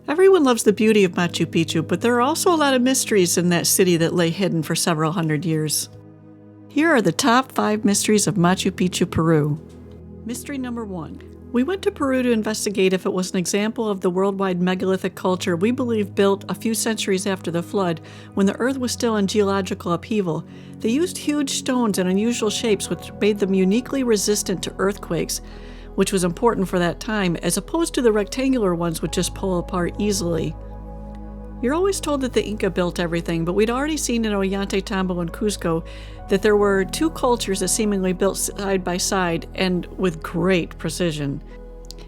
Everyone loves the beauty of Machu Picchu, but there are also a lot of mysteries in that city that lay hidden for several hundred years. Here are the top 5 mysteries of Machu Picchu, Peru. Mystery number 1. We went to Peru to investigate if it was an example of the worldwide megalithic culture we believe built a few centuries after the flood, when the earth was still in geological upheaval. They used huge stones in unusual shapes which made them uniquely resistant to earthquakes, which was important for that time, as opposed to the rectangular ones which just pull apart easily. You're always told that the Inca built everything, but we'd already seen in Ollantaytambo and Cusco that there were 2 cultures that seemingly built side by side and with great precision.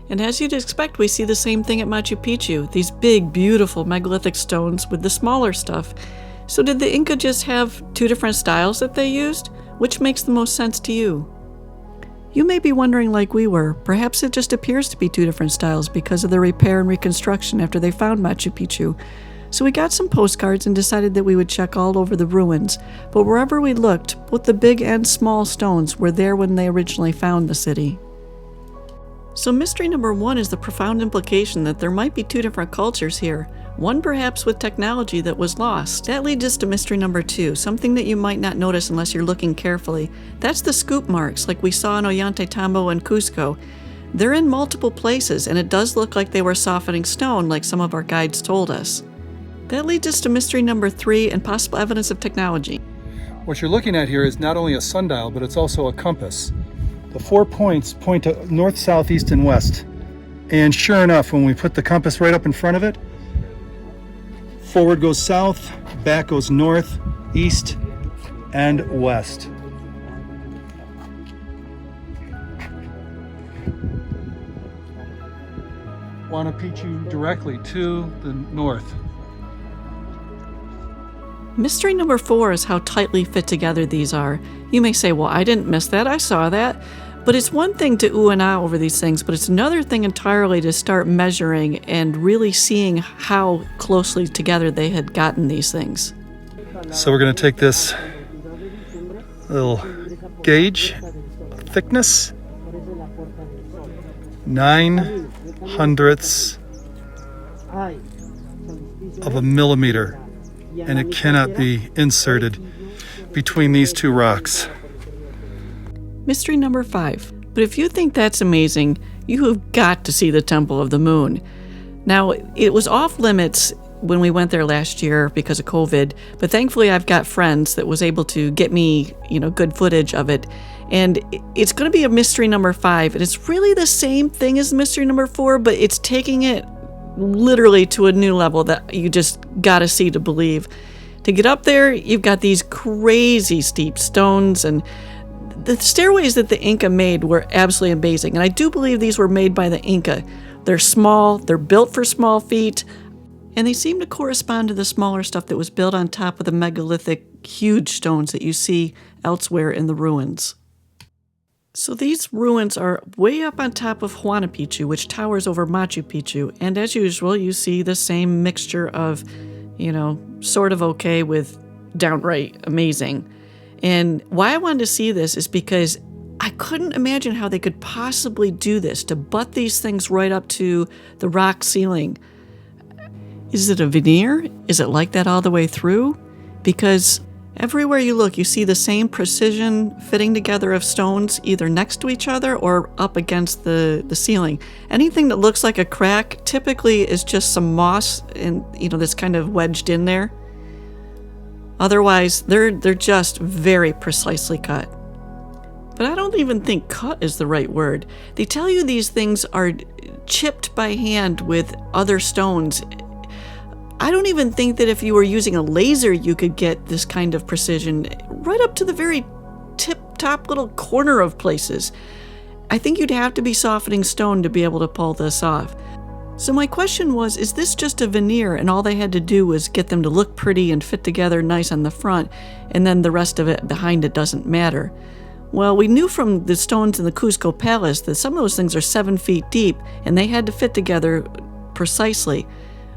And as you'd expect, we see the same thing at Machu Picchu, these big, beautiful megalithic stones with the smaller stuff. So did the Inca just have 2 different styles that they used? Which makes the most sense to you? You may be wondering like we were, perhaps it just appears to be 2 different styles because of the repair and reconstruction after they found Machu Picchu. So we got some postcards and decided that we would check all over the ruins, but wherever we looked, both the big and small stones were there when they originally found the city. So mystery number 1 is the profound implication that there might be 2 different cultures here, one perhaps with technology that was lost. That leads us to mystery number 2, something that you might not notice unless you're looking carefully. That's the scoop marks like we saw in Ollantaytambo and Cusco. They're in multiple places, and it does look like they were softening stone like some of our guides told us. That leads us to mystery number 3 and possible evidence of technology. What you're looking at here is not only a sundial, but it's also a compass. The 4 points point to north, south, east, and west. And sure enough, when we put the compass right up in front of it, forward goes south, back goes north, east, and west. Machu Picchu directly to the north. Mystery number 4 is how tightly fit together these are. You may say, well, I didn't miss that, I saw that. But it's one thing to ooh and ah over these things, but it's another thing entirely to start measuring and really seeing how closely together they had gotten these things. So we're going to take this little gauge, thickness, 9/100ths of a millimeter, and it cannot be inserted between these 2 rocks. Mystery number 5. But if you think that's amazing, you have got to see the Temple of the Moon. Now, it was off limits when we went there last year because of COVID, but thankfully I've got friends that was able to get me, good footage of it. And it's going to be a mystery number 5, and it's really the same thing as mystery number 4, but it's taking it literally to a new level that you just got to see to believe. To get up there, you've got these crazy steep stones, and the stairways that the Inca made were absolutely amazing, and I do believe these were made by the Inca. They're small, they're built for small feet, and they seem to correspond to the smaller stuff that was built on top of the megalithic huge stones that you see elsewhere in the ruins. So these ruins are way up on top of Machu Picchu, which towers over Machu Picchu, and as usual, you see the same mixture of, sort of okay with downright amazing. And why I wanted to see this is because I couldn't imagine how they could possibly do this, to butt these things right up to the rock ceiling. Is it a veneer? Is it like that all the way through? Because everywhere you look, you see the same precision fitting together of stones either next to each other or up against the ceiling. Anything that looks like a crack typically is just some moss and that's kind of wedged in there. Otherwise, they're just very precisely cut. But I don't even think cut is the right word. They tell you these things are chipped by hand with other stones. I don't even think that if you were using a laser, you could get this kind of precision right up to the very tip-top little corner of places. I think you'd have to be softening stone to be able to pull this off. So my question was, is this just a veneer and all they had to do was get them to look pretty and fit together nice on the front, and then the rest of it behind it doesn't matter? Well, we knew from the stones in the Cusco Palace that some of those things are 7 feet deep, and they had to fit together precisely.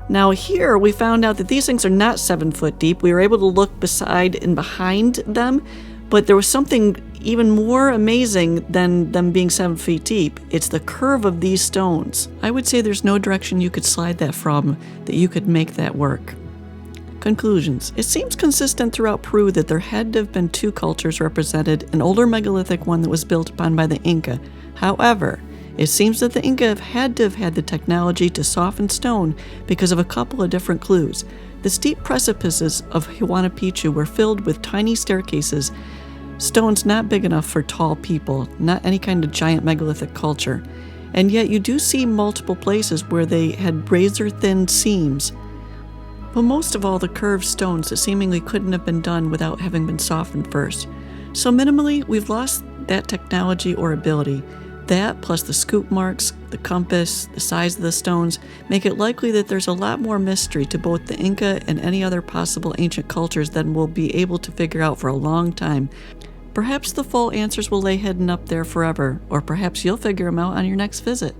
Now here, we found out that these things are not 7 foot deep. We were able to look beside and behind them, but there was something even more amazing than them being 7 feet deep, it's the curve of these stones. I would say there's no direction you could slide that from that you could make that work. Conclusions. It seems consistent throughout Peru that there had to have been two cultures represented, an older megalithic one that was built upon by the Inca. However, it seems that the Inca had to have had the technology to soften stone because of a couple of different clues. The steep precipices of Huayna Picchu were filled with tiny staircases, stones not big enough for tall people, not any kind of giant megalithic culture. And yet you do see multiple places where they had razor-thin seams. But most of all, the curved stones that seemingly couldn't have been done without having been softened first. So minimally, we've lost that technology or ability. That, plus the scoop marks, the compass, the size of the stones, make it likely that there's a lot more mystery to both the Inca and any other possible ancient cultures than we'll be able to figure out for a long time. Perhaps the full answers will lay hidden up there forever, or perhaps you'll figure them out on your next visit.